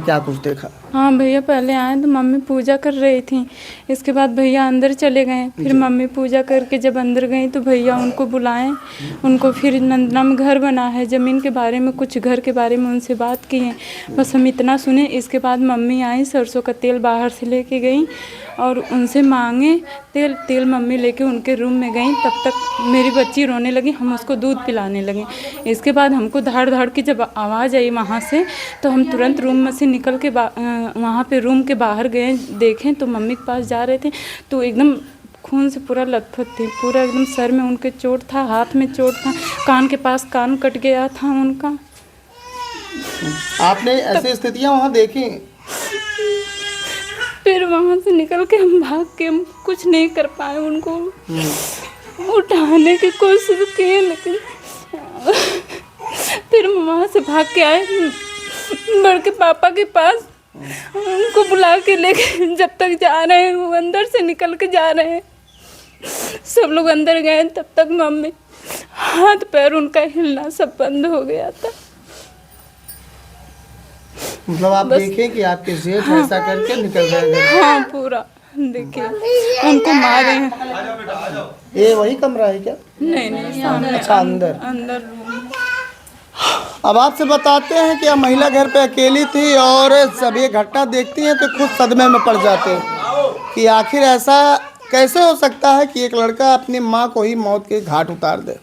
क्या कुछ देखा? हाँ भैया, पहले आए तो मम्मी पूजा कर रही थी। इसके बाद भैया अंदर चले गए। फिर मम्मी पूजा करके जब अंदर गई तो भैया उनको बुलाएं। उनको फिर नंदना में घर बना है, ज़मीन के बारे में, कुछ घर के बारे में उनसे बात की है। बस हम इतना सुने। इसके बाद मम्मी आई, सरसों का तेल बाहर से लेके गई और उनसे मांगे तेल मम्मी लेके उनके रूम में गई। तब तक मेरी बच्ची रोने लगी, हम उसको दूध पिलाने लगे। इसके बाद हमको धाड़ की जब आवाज़ आई वहाँ से, तो हम तुरंत रूम में से निकल के वहाँ पे रूम के बाहर गए। देखें तो मम्मी के पास जा रहे थे तो एकदम खून से पूरा लथपथ थी, पूरा एकदम सर में उनके चोट था, हाथ में चोट था, कान के पास कान कट गया था उनका। आपने ऐसी स्थितियाँ वहाँ देखी? फिर वहाँ से निकल के हम भाग के, हम कुछ नहीं कर पाए। उनको उठाने की कोशिश की, लेकिन फिर हम वहाँ से भाग के आए बड़के पापा के पास। उनको बुला के लेके जब तक जा रहे हैं, वो अंदर से निकल के जा रहे हैं, सब लोग अंदर गए, तब तक मम्मी हाथ पैर उनका हिलना सब बंद हो गया था। मतलब आप देखें कि आपके जेठ ऐसा करके निकल गए? हाँ, पूरा देखिए उनको मारे हैं। ये वही कमरा है क्या? नहीं, सामने। अच्छा, अंदर रूम। अब आपसे बताते हैं कि यह महिला घर पे अकेली थी और जब ये घटना देखती हैं तो खुद सदमे में पड़ जाते हैं कि आखिर ऐसा कैसे हो सकता है कि एक लड़का अपनी माँ को ही मौत के घाट उतार दे।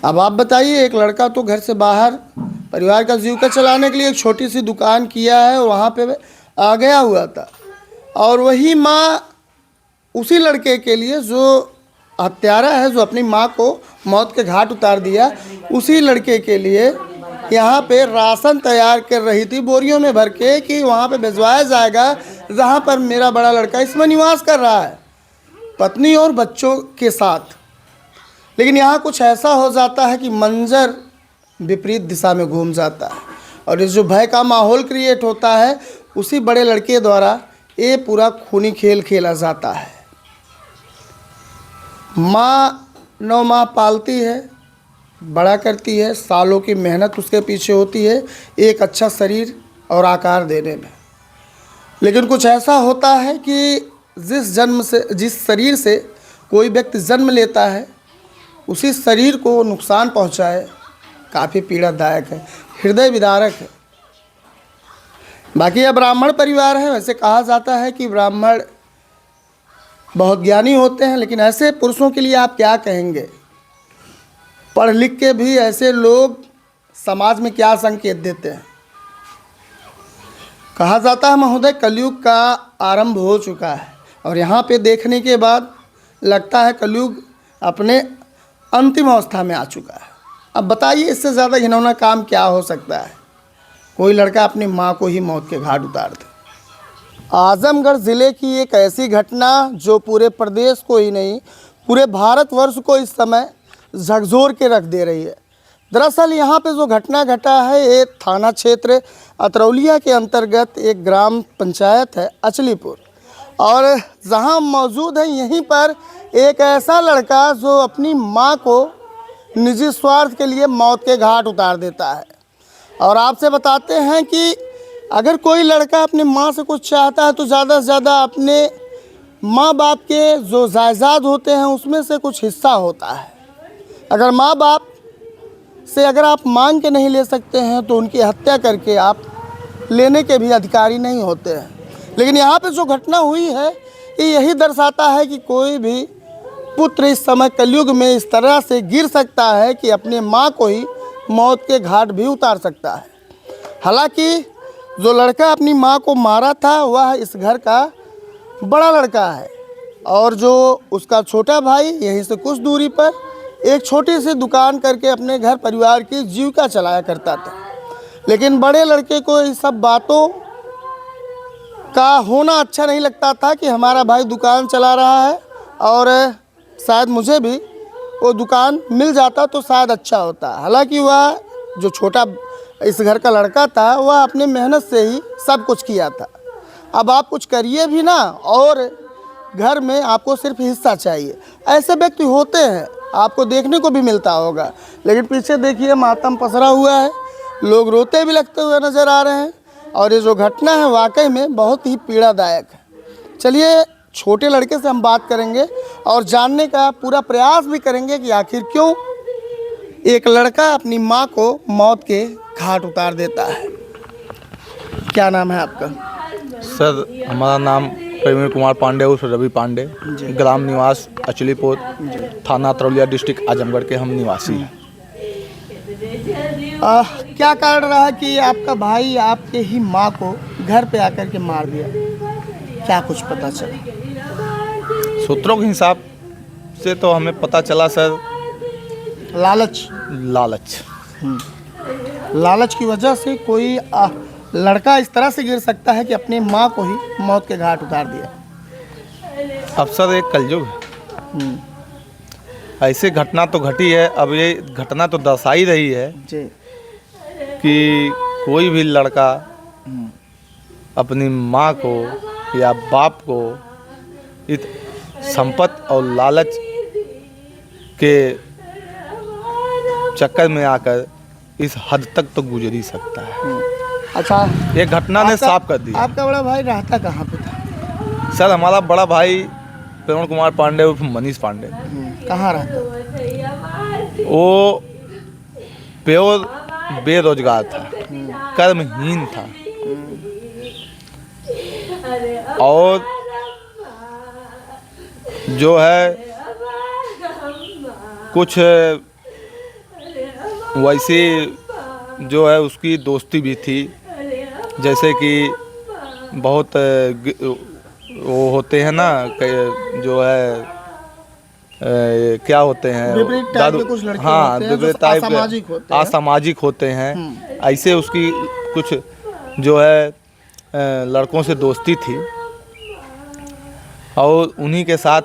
अब आप बताइए, एक लड़का तो घर से बाहर परिवार का जीविका चलाने के लिए एक छोटी सी दुकान किया है और वहाँ पे आ गया हुआ था, और वही माँ उसी लड़के के लिए जो हत्यारा है, जो अपनी माँ को मौत के घाट उतार दिया, उसी लड़के के लिए यहाँ पे राशन तैयार कर रही थी बोरियों में भर के कि वहाँ पे भिजवाया जाएगा जहाँ पर मेरा बड़ा लड़का इसमें निवास कर रहा है पत्नी और बच्चों के साथ। लेकिन यहाँ कुछ ऐसा हो जाता है कि मंजर विपरीत दिशा में घूम जाता है और इस जो भय का माहौल क्रिएट होता है, उसी बड़े लड़के द्वारा ये पूरा खूनी खेल खेला जाता है। माँ 9 माह पालती है, बड़ा करती है, सालों की मेहनत उसके पीछे होती है एक अच्छा शरीर और आकार देने में। लेकिन कुछ ऐसा होता है कि जिस शरीर से कोई व्यक्ति जन्म लेता है, उसी शरीर को नुकसान पहुंचाए, काफ़ी पीड़ादायक है, हृदय विदारक है। बाकी यह ब्राह्मण परिवार है। वैसे कहा जाता है कि ब्राह्मण बहुत ज्ञानी होते हैं, लेकिन ऐसे पुरुषों के लिए आप क्या कहेंगे? पढ़ लिख के भी ऐसे लोग समाज में क्या संकेत देते हैं? कहा जाता है महोदय, कलयुग का आरंभ हो चुका है और यहाँ पे देखने के बाद लगता है कलयुग अपने अंतिम अवस्था में आ चुका है। अब बताइए, इससे ज़्यादा घिनौना काम क्या हो सकता है? कोई लड़का अपनी माँ को ही मौत के घाट उतार दे। आजमगढ़ ज़िले की एक ऐसी घटना जो पूरे प्रदेश को ही नहीं, पूरे भारतवर्ष को इस समय झकझोर के रख दे रही है। दरअसल यहाँ पे जो घटना घटा है, ये थाना क्षेत्र अतरौलिया के अंतर्गत एक ग्राम पंचायत है अचलीपुर, और जहाँ मौजूद है यहीं पर एक ऐसा लड़का जो अपनी माँ को निजी स्वार्थ के लिए मौत के घाट उतार देता है। और आपसे बताते हैं कि अगर कोई लड़का अपनी माँ से कुछ चाहता है तो ज़्यादा से ज़्यादा अपने माँ बाप के जो जायदाद होते हैं उसमें से कुछ हिस्सा होता है। अगर माँ बाप से अगर आप मांग के नहीं ले सकते हैं तो उनकी हत्या करके आप लेने के भी अधिकारी नहीं होते हैं। लेकिन यहाँ पे जो घटना हुई है ये यही दर्शाता है कि कोई भी पुत्र इस समय कलयुग में इस तरह से गिर सकता है कि अपने माँ को ही मौत के घाट भी उतार सकता है। हालांकि जो लड़का अपनी माँ को मारा था वह इस घर का बड़ा लड़का है और जो उसका छोटा भाई यहीं से कुछ दूरी पर एक छोटी सी दुकान करके अपने घर परिवार की जीविका चलाया करता था। लेकिन बड़े लड़के को इस सब बातों का होना अच्छा नहीं लगता था कि हमारा भाई दुकान चला रहा है और शायद मुझे भी वो दुकान मिल जाता तो शायद अच्छा होता। हालांकि वह जो छोटा इस घर का लड़का था वह अपने मेहनत से ही सब कुछ किया था। अब आप कुछ करिए भी ना और घर में आपको सिर्फ हिस्सा चाहिए, ऐसे व्यक्ति होते हैं, आपको देखने को भी मिलता होगा। लेकिन पीछे देखिए मातम पसरा हुआ है, लोग रोते भी लगते हुए नज़र आ रहे हैं। और ये जो घटना है वाकई में बहुत ही पीड़ादायक है। चलिए छोटे लड़के से हम बात करेंगे और जानने का पूरा प्रयास भी करेंगे कि आखिर क्यों एक लड़का अपनी माँ को मौत के घाट उतार देता है। क्या नाम है आपका? सर हमारा नाम प्रवीण कुमार पांडे उर्फ रवि पांडे, ग्राम निवास अचलीपुर, थाना तरौलिया, डिस्ट्रिक्ट आजमगढ़ के हम निवासी हैं। क्या कारण रहा कि आपका भाई आपके ही माँ को घर पे आकर के मार दिया? क्या कुछ पता चला? सूत्रों के हिसाब से तो हमें पता चला सर, लालच। लालच की वजह से कोई लड़का इस तरह से गिर सकता है कि अपनी माँ को ही मौत के घाट उतार दिया। अब सर एक कलयुग है, ऐसे घटना तो घटी है। अब ये घटना तो दर्शा ही रही है जी कि कोई भी लड़का अपनी माँ को या बाप को इस संपत्ति और लालच के चक्कर में आकर इस हद तक तो गुजर ही सकता है। अच्छा, ये घटना ने साफ कर दिया। आपका बड़ा भाई रहता कहाँ पे था? सर हमारा बड़ा भाई प्रवीण कुमार पांडे उर्फ मनीष पांडे, कहाँ रहता? वो प्योर बेरोजगार था, कर्महीन था और जो है कुछ वैसे जो है उसकी दोस्ती भी थी, जैसे कि बहुत वो होते हैं ना जो है क्या होते हैं विपरीत टाइप के कुछ लड़के हाँ होते हैं, विपरीत जो टाइप असामाजिक होते के हैं। असामाजिक होते हैं। ऐसे उसकी कुछ जो है लड़कों से दोस्ती थी और उन्हीं के साथ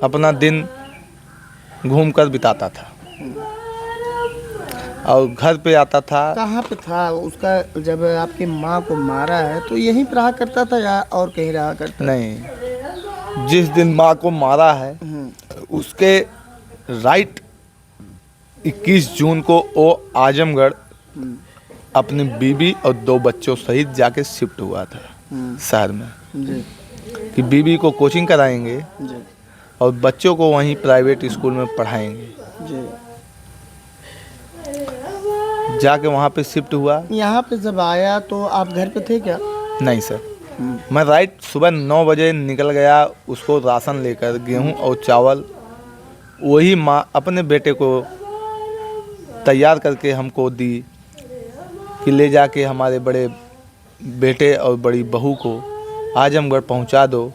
अपना दिन घूमकर बिताता था और घर पे आता था। कहाँ पे था उसका जब आपकी माँ को मारा है? तो यहीं पर रहा करता था या और कहीं रहा करता? नहीं, जिस दिन माँ को मारा है उसके राइट 21 जून को वो आजमगढ़ अपनी बीबी और 2 बच्चों सहित जाके शिफ्ट हुआ था शहर में जी कि बीबी को कोचिंग कराएंगे जी और बच्चों को वहीं प्राइवेट स्कूल में पढ़ाएंगे। जी। जाके वहाँ पे शिफ्ट हुआ। यहाँ पे जब आया तो आप घर पे थे क्या? नहीं सर, मैं राइट सुबह 9 बजे निकल गया उसको राशन लेकर, गेहूं और चावल। वही माँ अपने बेटे को तैयार करके हमको दी कि ले जाके हमारे बड़े बेटे और बड़ी बहू को आजमगढ़ पहुंचा दो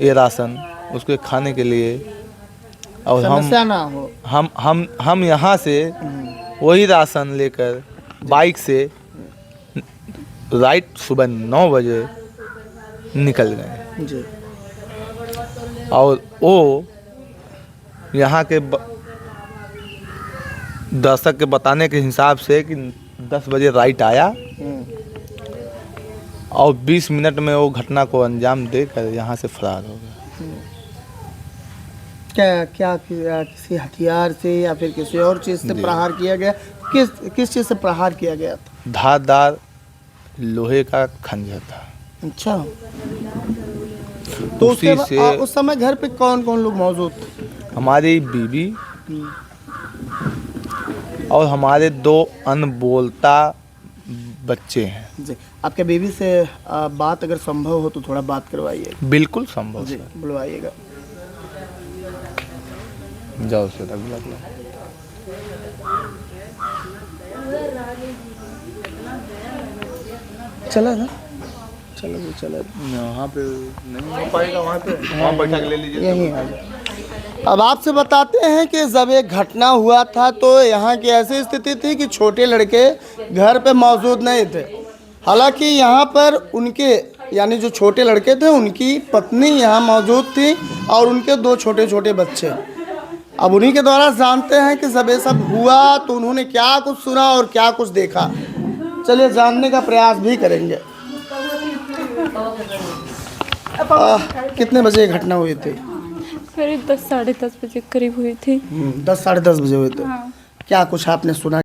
ये राशन उसके खाने के लिए। और समस्या ना हो। हम यहाँ से वही राशन लेकर बाइक से राइट सुबह 9 बजे निकल गए जी। और वो यहाँ के दर्शक के बताने के हिसाब से कि 10 बजे राइट आया और 20 मिनट में वो घटना को अंजाम देकर यहाँ से फरार हो गया। क्या किसी हथियार से या फिर किसी और चीज़ से प्रहार किया गया? किस चीज़ से प्रहार किया गया था? धारदार लोहे का खंजर था। अच्छा, तो उसी से उस समय घर पे कौन कौन लोग मौजूद थे? हमारी बीबी और हमारे 2 अनबोलता बच्चे हैं। जी। आपके बीवी से बात अगर संभव हो तो थोड़ा बात करवाइए। बिल्कुल संभव जी, सर। बुलवाइएगा। जाओ सर अगला। चला ना, चलो भी चला। वहाँ पे नहीं हो पाएगा, वहाँ बैठा के ले लीजिए। यहीं आ जाए। अब आपसे बताते हैं कि जब एक घटना हुआ था तो यहाँ की ऐसी स्थिति थी कि छोटे लड़के घर पे मौजूद नहीं थे। हालांकि यहाँ पर उनके यानी जो छोटे लड़के थे उनकी पत्नी यहाँ मौजूद थी और उनके 2 छोटे छोटे बच्चे। अब उन्हीं के द्वारा जानते हैं कि जब ये सब हुआ तो उन्होंने क्या कुछ सुना और क्या कुछ देखा। चलिए जानने का प्रयास भी करेंगे। कितने बजे घटना हुई थी? करीब 10 साढ़े 10 बजे करीब हुई थी। 10 साढ़े 10 बजे हुए थे। हाँ। क्या कुछ आपने सुना?